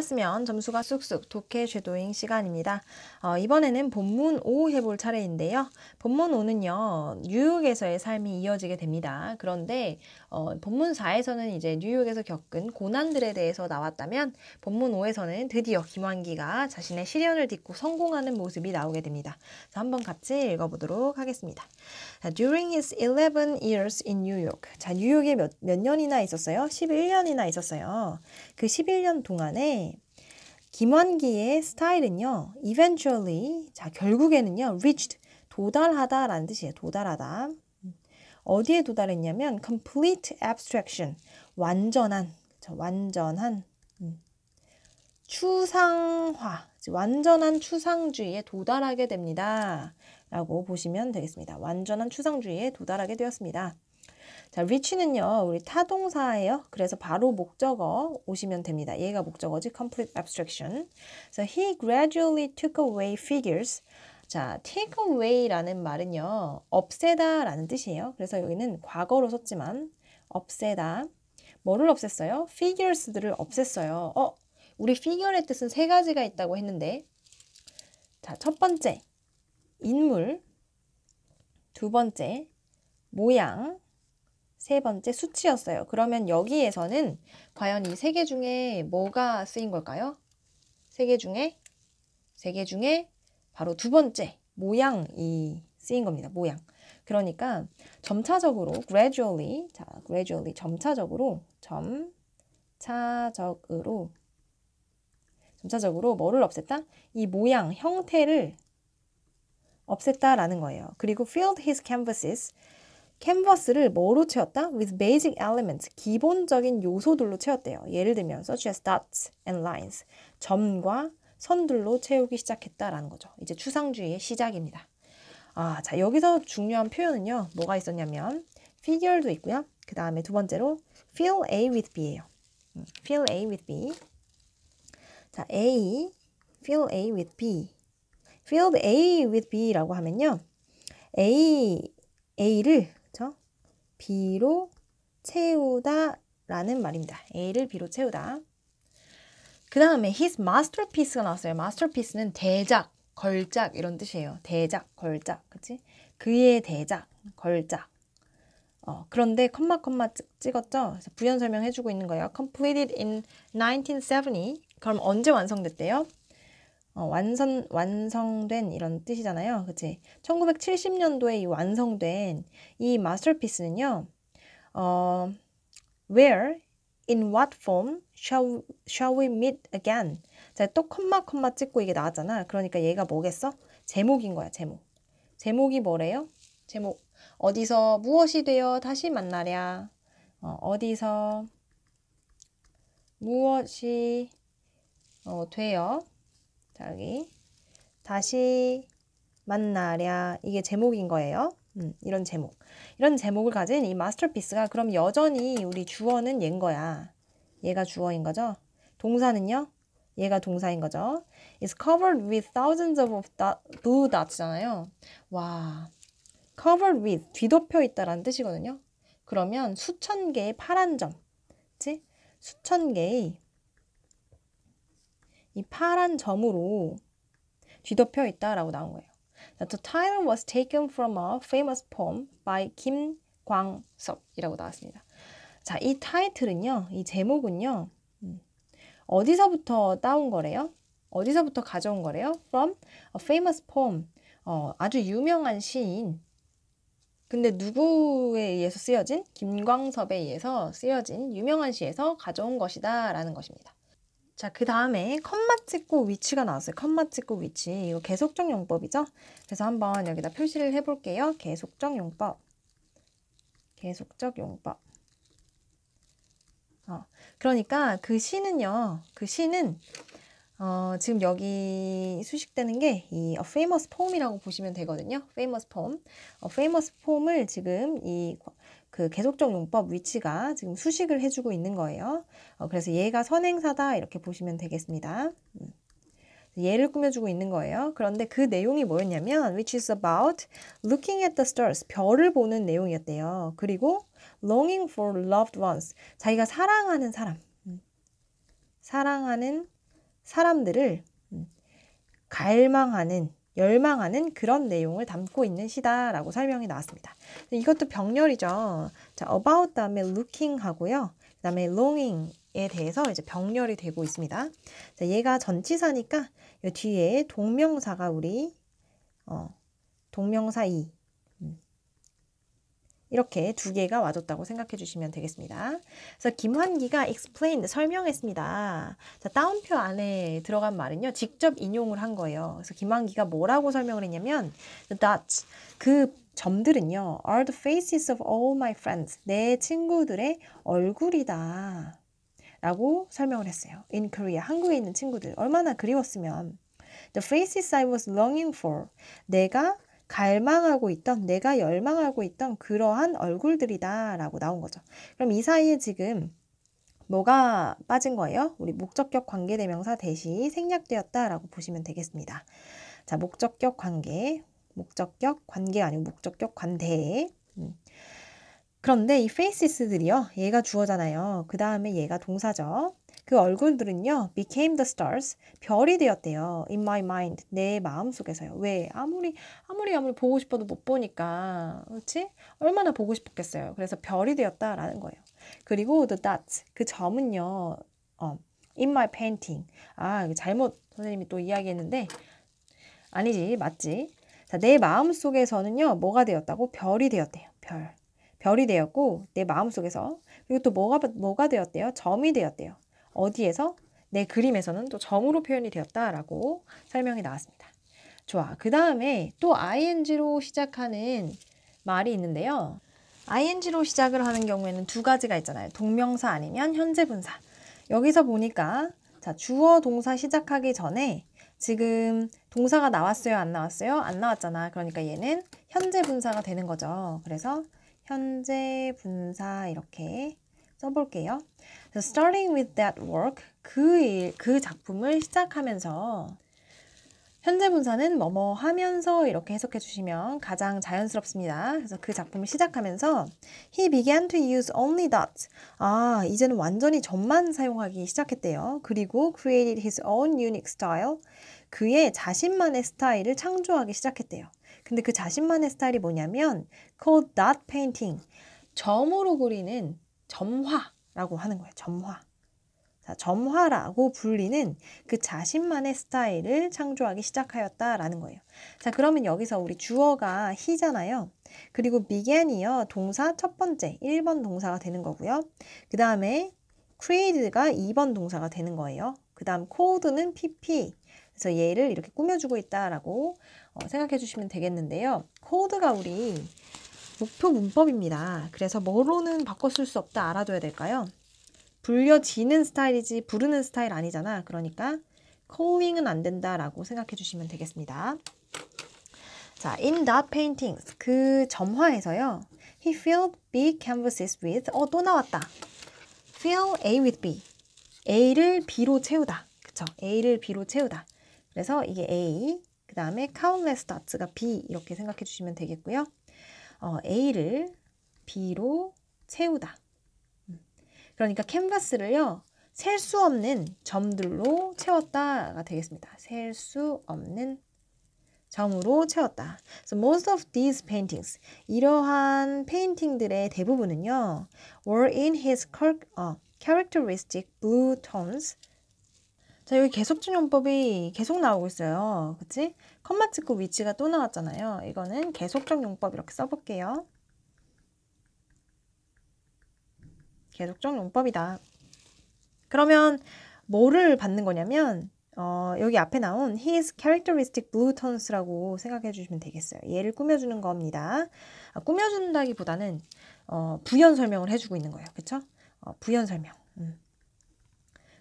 알았으면 점수가 쑥쑥 독해 쉐도잉 시간입니다. 이번에는 본문 5 해볼 차례인데요. 본문 5는요, 뉴욕에서의 삶이 이어지게 됩니다. 그런데 본문 4에서는 이제 뉴욕에서 겪은 고난들에 대해서 나왔다면 본문 5에서는 드디어 김환기가 자신의 시련을 딛고 성공하는 모습이 나오게 됩니다. 자, 한번 같이 읽어보도록 하겠습니다. 자, During his 11 years in New York. 자, 뉴욕에 몇 년이나 있었어요? 11년이나 있었어요. 그 11년 동안에 김환기의 스타일은요, eventually, 자, 결국에는요, reached, 도달하다라는 뜻이에요. 도달하다. 어디에 도달했냐면, complete abstraction, 완전한 추상화, 완전한 추상주의에 도달하게 됩니다. 라고 보시면 되겠습니다. 완전한 추상주의에 도달하게 되었습니다. 자, reach는요, 우리 타동사예요. 그래서 바로 목적어 오시면 됩니다. 얘가 목적어지, complete abstraction. So he gradually took away figures. 자, take away라는 말은요, 없애다 라는 뜻이에요. 그래서 여기는 과거로 썼지만, 없애다. 뭐를 없앴어요? figures들을 없앴어요. 우리 figure의 뜻은 세 가지가 있다고 했는데, 자, 첫 번째, 인물. 두 번째, 모양. 세 번째, 수치였어요. 그러면 여기에서는 과연 이 세 개 중에 뭐가 쓰인 걸까요? 세 개 중에 바로 두 번째, 모양이 쓰인 겁니다. 모양. 그러니까 점차적으로, gradually, 자, gradually, 점차적으로 뭐를 없앴다? 이 모양, 형태를 없앴다라는 거예요. 그리고 filled his canvases, 캔버스를 뭐로 채웠다? with basic elements, 기본적인 요소들로 채웠대요. 예를 들면 such as dots and lines, 점과 선들로 채우기 시작했다라는 거죠. 이제 추상주의의 시작입니다. 자, 여기서 중요한 표현은요, 뭐가 있었냐면 figure도 있고요. 그 다음에 두 번째로 fill A with B예요. fill A with B. 자, fill A with B. fill A with B라고 하면요, A를 B로 채우다 라는 말입니다. A를 B로 채우다. 그 다음에 his masterpiece가 나왔어요. masterpiece는 대작, 걸작 이런 뜻이에요. 대작, 걸작, 그치? 그의 대작, 걸작. 그런데 컴마 찍었죠? 그래서 부연 설명해주고 있는 거예요. completed in 1970. 그럼 언제 완성됐대요? 완성된 이런 뜻이잖아요. 그치? 1970년도에 이 완성된 이 마스터피스는요, where, in what form shall we meet again? 자, 또 컴마 찍고 이게 나왔잖아. 그러니까 얘가 뭐겠어? 제목인 거야, 제목. 제목이 뭐래요? 제목. 어디서 무엇이 되어 다시 만나랴? 어디서 무엇이 되어 여기 다시 만나랴, 이게 제목인 거예요. 이런 제목을 가진 이 마스터피스가 그럼 여전히 우리 주어는 얘인 거야. 얘가 주어인 거죠. 동사는요, 얘가 동사인 거죠. It's covered with thousands of blue dots잖아요. 와, covered with, 뒤덮여 있다라는 뜻이거든요. 그러면 수천 개의 파란 점, 그치? 수천 개의 이 파란 점으로 뒤덮여 있다라고 나온 거예요. The title was taken from a famous poem by 김광석이라고 나왔습니다. 자, 이 타이틀은요, 이 제목은요, 어디서부터 따온 거래요? 어디서부터 가져온 거래요? From a famous poem. 아주 유명한 시인. 근데 누구에 의해서 쓰여진? 김광섭에 의해서 쓰여진 유명한 시에서 가져온 것이다 라는 것입니다. 자, 그 다음에 컴마 찍고 위치가 나왔어요. 컴마 찍고 위치. 이거 계속적 용법이죠? 그래서 한번 여기다 표시를 해볼게요. 계속적 용법. 그러니까 그 시는요, 지금 여기 수식되는 게 이 A famous poem이라고 보시면 되거든요. famous poem. famous poem을 지금 그 계속적 용법 위치가 지금 수식을 해주고 있는 거예요. 그래서 얘가 선행사다 이렇게 보시면 되겠습니다. 얘를 꾸며주고 있는 거예요. 그런데 그 내용이 뭐였냐면 which is about looking at the stars, 별을 보는 내용이었대요. 그리고 longing for loved ones, 자기가 사랑하는 사람, 사랑하는 사람들을 갈망하는, 열망하는 그런 내용을 담고 있는 시다라고 설명이 나왔습니다. 이것도 병렬이죠. 자, about 다음에 looking 하고요. 그 다음에 longing에 대해서 이제 병렬이 되고 있습니다. 자, 얘가 전치사니까 이 뒤에 동명사가 우리 동명사 이 이렇게 두 개가 와줬다고 생각해 주시면 되겠습니다. 그래서 김환기가 explained, 설명했습니다. 자, 따옴표 안에 들어간 말은요, 직접 인용을 한 거예요. 그래서 김환기가 뭐라고 설명을 했냐면, the dots, 그 점들은요, are the faces of all my friends. 내 친구들의 얼굴이다. 라고 설명을 했어요. In Korea, 한국에 있는 친구들. 얼마나 그리웠으면. The faces I was longing for. 내가 갈망하고 있던, 내가 열망하고 있던 그러한 얼굴들이다 라고 나온 거죠. 그럼 이 사이에 지금 뭐가 빠진 거예요? 우리 목적격 관계대명사 대시 생략되었다 라고 보시면 되겠습니다. 자, 목적격 관계가 아니고 목적격 관대. 그런데 이 faces들이요, 얘가 주어잖아요. 그 다음에 얘가 동사죠. 그 얼굴들은요, became the stars, 별이 되었대요. in my mind, 내 마음속에서요. 왜? 아무리 보고 싶어도 못 보니까, 그렇지? 얼마나 보고 싶었겠어요. 그래서 별이 되었다라는 거예요. 그리고 the dots, 그 점은요, in my painting. 아, 잘못 선생님이 또 이야기했는데, 아니지, 맞지? 자, 내 마음속에서는요, 뭐가 되었다고? 별이 되었대요. 별이 되었고, 내 마음속에서. 그리고 또 뭐가 되었대요? 점이 되었대요. 어디에서? 내 그림에서는 또 점으로 표현이 되었다라고 설명이 나왔습니다. 좋아. 그 다음에 또 ing로 시작하는 말이 있는데요. ing로 시작을 하는 경우에는 두 가지가 있잖아요. 동명사 아니면 현재 분사. 여기서 보니까 자, 주어 동사 시작하기 전에 지금 동사가 나왔어요? 안 나왔어요? 안 나왔잖아. 그러니까 얘는 현재 분사가 되는 거죠. 그래서 현재 분사 이렇게 써볼게요. So starting with that work, 그 작품을 시작하면서 현재 분사는 뭐뭐 하면서 이렇게 해석해 주시면 가장 자연스럽습니다. 그래서 그 작품을 시작하면서 He began to use only dots. 아, 이제는 완전히 점만 사용하기 시작했대요. 그리고 created his own unique style. 그의 자신만의 스타일을 창조하기 시작했대요. 근데 그 자신만의 스타일이 뭐냐면 called dot painting. 점으로 그리는 점화라고 하는 거예요. 점화. 자, 점화라고 불리는 그 자신만의 스타일을 창조하기 시작하였다라는 거예요. 자, 그러면 여기서 우리 주어가 he잖아요. 그리고 began이요. 동사 첫 번째 1번 동사가 되는 거고요. 그 다음에 created가 2번 동사가 되는 거예요. 그 다음 code는 pp. 그래서 얘를 이렇게 꾸며주고 있다라고 생각해 주시면 되겠는데요. code가 우리 목표 문법입니다. 그래서 뭐로는 바꿔 쓸 수 없다 알아둬야 될까요? 불려지는 스타일이지 부르는 스타일 아니잖아. 그러니까 calling은 안 된다라고 생각해 주시면 되겠습니다. 자, in dot paintings 그 점화에서요. He filled big canvases with 또 나왔다. fill A with B. A를 B로 채우다. 그쵸? A를 B로 채우다. 그래서 이게 A, 그 다음에 countless dots가 B 이렇게 생각해 주시면 되겠고요. A를 B로 채우다. 그러니까 캔버스를요. 셀 수 없는 점들로 채웠다가 되겠습니다. 셀 수 없는 점으로 채웠다. So most of these paintings, 이러한 페인팅들의 대부분은요. were in his characteristic blue tones. 자, 여기 계속중 용법이 계속 나오고 있어요. 그치? 컴마 찍고 위치가 또 나왔잖아요. 이거는 계속적 용법 이렇게 써볼게요. 계속적 용법이다. 그러면 뭐를 받는 거냐면 여기 앞에 나온 his characteristic blue tones라고 생각해 주시면 되겠어요. 얘를 꾸며주는 겁니다. 꾸며준다기보다는 부연 설명을 해주고 있는 거예요. 그쵸? 부연 설명.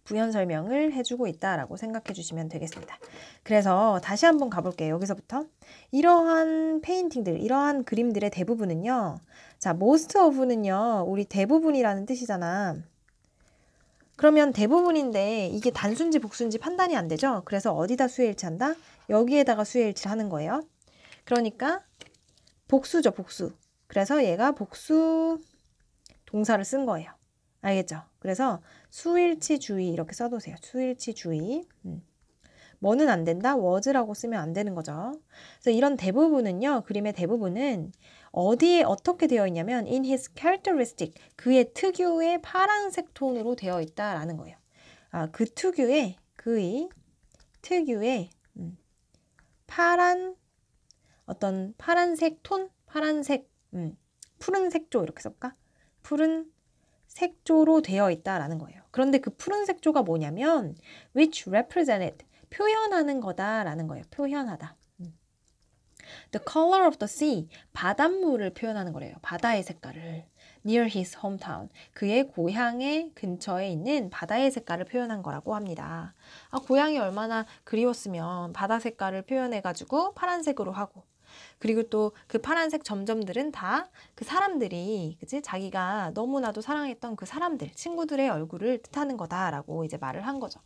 부연 설명을 해주고 있다라고 생각해 주시면 되겠습니다. 그래서 다시 한번 가볼게요. 여기서부터 이러한 페인팅들, 이러한 그림들의 대부분은요. 자, most of는요. 우리 대부분이라는 뜻이잖아. 그러면 대부분인데 이게 단수인지 복수인지 판단이 안 되죠. 그래서 어디다 수혜일치한다? 여기에다가 수혜일치를 하는 거예요. 그러니까 복수죠, 복수. 그래서 얘가 복수 동사를 쓴 거예요. 알겠죠? 그래서 수일치주의 이렇게 써두세요. 수일치주의. 뭐는 안 된다? was라고 쓰면 안 되는 거죠. 그래서 이런 대부분은요. 그림의 대부분은 어디에 어떻게 되어 있냐면 in his characteristic, 그의 특유의 파란색 톤으로 되어 있다라는 거예요. 그 특유의, 그의 특유의 어떤 파란색 톤? 파란색, 푸른 색조 이렇게 써볼까? 푸른 색조로 되어 있다라는 거예요. 그런데 그 푸른 색조가 뭐냐면 which represented, 표현하는 거다라는 거예요. 표현하다. The color of the sea, 바닷물을 표현하는 거래요. 바다의 색깔을. Near his hometown, 그의 고향의 근처에 있는 바다의 색깔을 표현한 거라고 합니다. 고향이 얼마나 그리웠으면 바다 색깔을 표현해가지고 파란색으로 하고, 그리고 또 그 파란색 점점들은 다 그 사람들이, 그치? 자기가 너무나도 사랑했던 그 사람들, 친구들의 얼굴을 뜻하는 거다라고 이제 말을 한 거죠.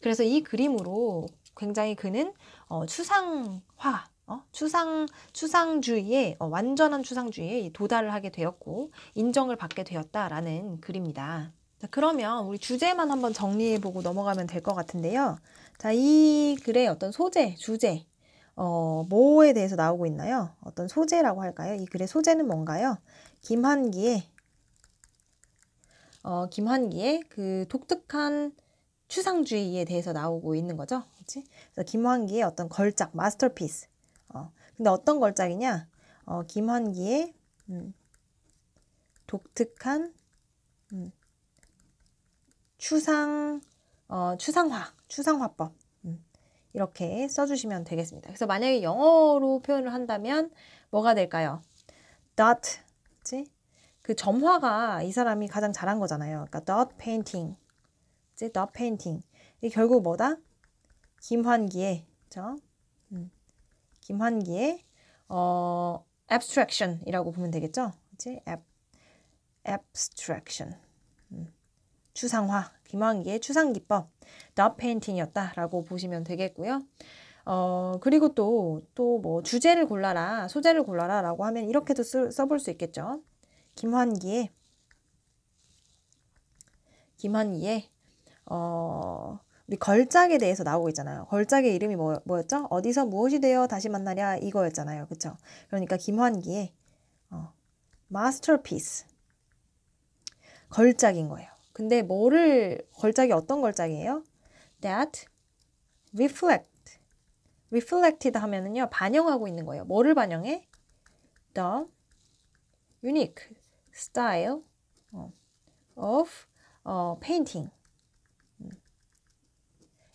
그래서 이 그림으로 굉장히 그는 추상화, 추상주의에, 완전한 추상주의에 도달을 하게 되었고 인정을 받게 되었다라는 글입니다. 자, 그러면 우리 주제만 한번 정리해보고 넘어가면 될 것 같은데요. 자, 이 글의 어떤 소재, 주제, 뭐에 대해서 나오고 있나요? 어떤 소재라고 할까요? 이 글의 소재는 뭔가요? 김환기의 그 독특한 추상주의에 대해서 나오고 있는 거죠. 그치? 그래서 김환기의 어떤 걸작, 마스터피스. 근데 어떤 걸작이냐? 김환기의 독특한 추상화법. 이렇게 써주시면 되겠습니다. 그래서 만약에 영어로 표현을 한다면 뭐가 될까요? dot, 그치? 그 점화가 이 사람이 가장 잘한 거잖아요. 그러니까 dot painting, 그치? dot painting. 이게 결국 뭐다? 김환기의, 그쵸? 김환기의 abstraction이라고 보면 되겠죠? 그치? abstraction. 추상화, 김환기의 추상기법, dot painting이었다라고 보시면 되겠고요. 그리고 또 뭐 주제를 골라라, 소재를 골라라라고 하면 이렇게도 써볼 수 있겠죠. 김환기의 우리 걸작에 대해서 나오고 있잖아요. 걸작의 이름이 뭐였죠? 어디서 무엇이 되어 다시 만나랴 이거였잖아요. 그쵸? 그러니까 김환기의 masterpiece, 걸작인 거예요. 근데 걸작이 어떤 걸작이에요? That reflected 하면은요, 반영하고 있는 거예요. 뭐를 반영해? The unique style of painting.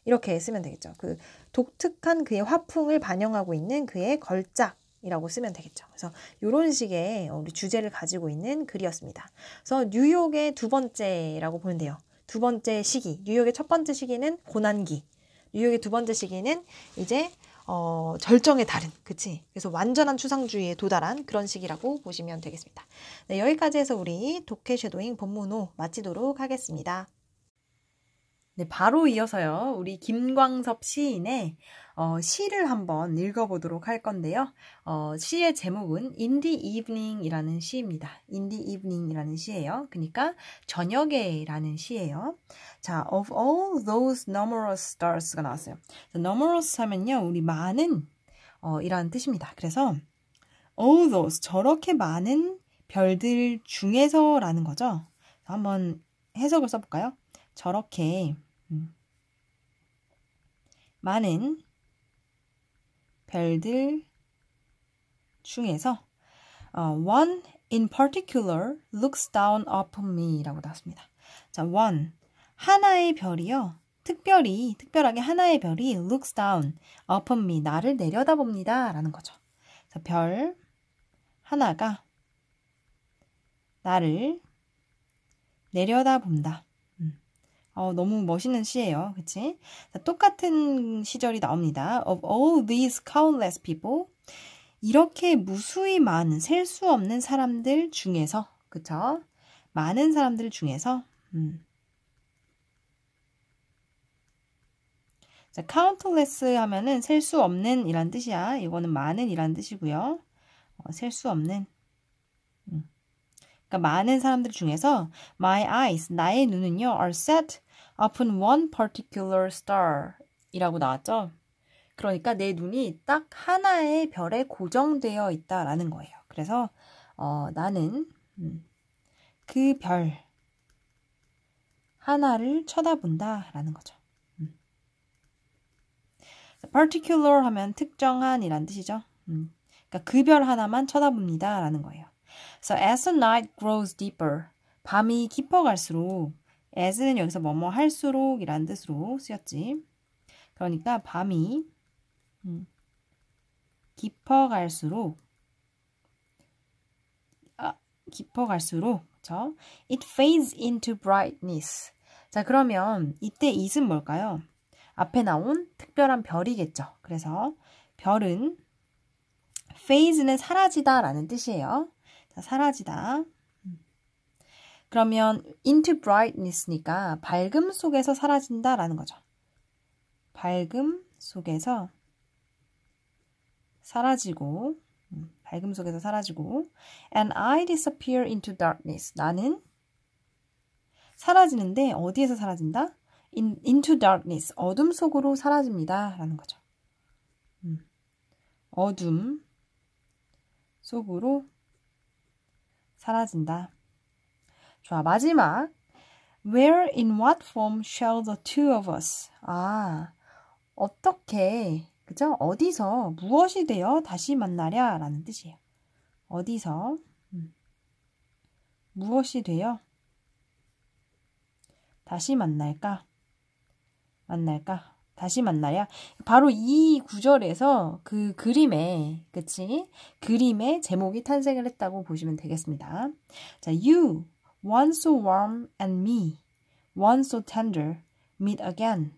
이렇게 쓰면 되겠죠. 그 독특한 그의 화풍을 반영하고 있는 그의 걸작이라고 쓰면 되겠죠. 그래서 이런 식의 우리 주제를 가지고 있는 글이었습니다. 그래서 뉴욕의 두 번째라고 보면 돼요. 두 번째 시기, 뉴욕의 첫 번째 시기는 고난기, 뉴욕의 두 번째 시기는 이제 절정에 달은, 그치? 그래서 완전한 추상주의에 도달한 그런 시기라고 보시면 되겠습니다. 네, 여기까지 해서 우리 독해 쉐도잉 본문 5 마치도록 하겠습니다. 네, 바로 이어서요, 우리 김광섭 시인의 시를 한번 읽어보도록 할 건데요. 시의 제목은 In the Evening이라는 시입니다. In the Evening이라는 시예요. 그러니까 저녁에라는 시예요. 자, of all those numerous stars가 나왔어요. numerous 하면요, 우리 많은 이라는 뜻입니다. 그래서 all those, 저렇게 많은 별들 중에서라는 거죠. 한번 해석을 써볼까요? 저렇게 많은 별들 중에서 one in particular looks down upon me 라고 나왔습니다. 자, one, 하나의 별이요. 특별하게 하나의 별이 looks down upon me, 나를 내려다봅니다 라는 거죠. 자, 별 하나가 나를 내려다본다. 너무 멋있는 시예요. 그치? 자, 똑같은 시절이 나옵니다. Of all these countless people, 이렇게 무수히 많은, 셀 수 없는 사람들 중에서, 그쵸? 많은 사람들 중에서, 자, countless 하면은 셀 수 없는 이란 뜻이야. 이거는 많은 이란 뜻이고요. 셀 수 없는. 그러니까 그러니까 많은 사람들 중에서 my eyes, 나의 눈은요, are set upon one particular star 이라고 나왔죠. 그러니까 내 눈이 딱 하나의 별에 고정되어 있다라는 거예요. 그래서 나는 그 별 하나를 쳐다본다라는 거죠. particular 하면 특정한이란 뜻이죠. 그러니까 그 별 하나만 쳐다봅니다라는 거예요. So as the night grows deeper, 밤이 깊어갈수록, as는 여기서 뭐뭐 할수록 이란 뜻으로 쓰였지. 그러니까 밤이 깊어갈수록 그렇죠? It fades into brightness. 자, 그러면 이때 it은 뭘까요? 앞에 나온 특별한 별이겠죠. 그래서 별은 fade는 사라지다 라는 뜻이에요. 자, 사라지다. 그러면 into brightness니까 밝음 속에서 사라진다 라는 거죠. 밝음 속에서 사라지고 밝음 속에서 사라지고 and I disappear into darkness. 나는 사라지는데 어디에서 사라진다? into darkness. 어둠 속으로 사라집니다. 라는 거죠. 어둠 속으로 사라진다. 좋아, 마지막. Where in what form shall the two of us? 어떻게, 그죠? 어디서, 무엇이 되어 다시 만나랴? 라는 뜻이에요. 어디서, 무엇이 되어 다시 만날까? 다시 만나랴? 바로 이 구절에서 그 그림의, 그치? 그림의 제목이 탄생을 했다고 보시면 되겠습니다. 자, you, one so warm and me, one so tender, meet again.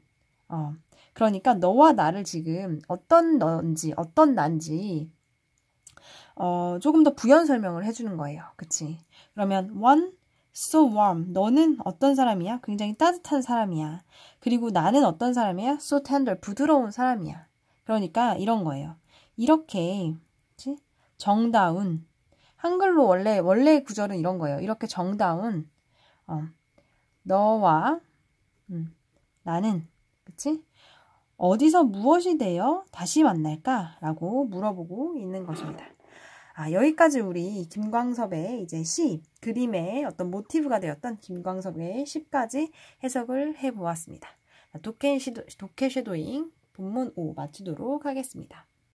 그러니까 너와 나를 지금 어떤 넌지, 어떤 난지 조금 더 부연 설명을 해주는 거예요. 그치? 그러면 one so warm, 너는 어떤 사람이야? 굉장히 따뜻한 사람이야. 그리고 나는 어떤 사람이야? so tender, 부드러운 사람이야. 그러니까 이런 거예요. 이렇게 그치? 정다운, 한글로 원래 구절은 이런 거예요. 이렇게 정다운 너와 나는 그치? 어디서 무엇이 되어 다시 만날까? 라고 물어보고 있는 것입니다. 여기까지 우리 김광섭의 이제 시, 그림의 어떤 모티브가 되었던 김광섭의 시까지 해석을 해보았습니다. 독해 쉐도잉 본문 5 마치도록 하겠습니다.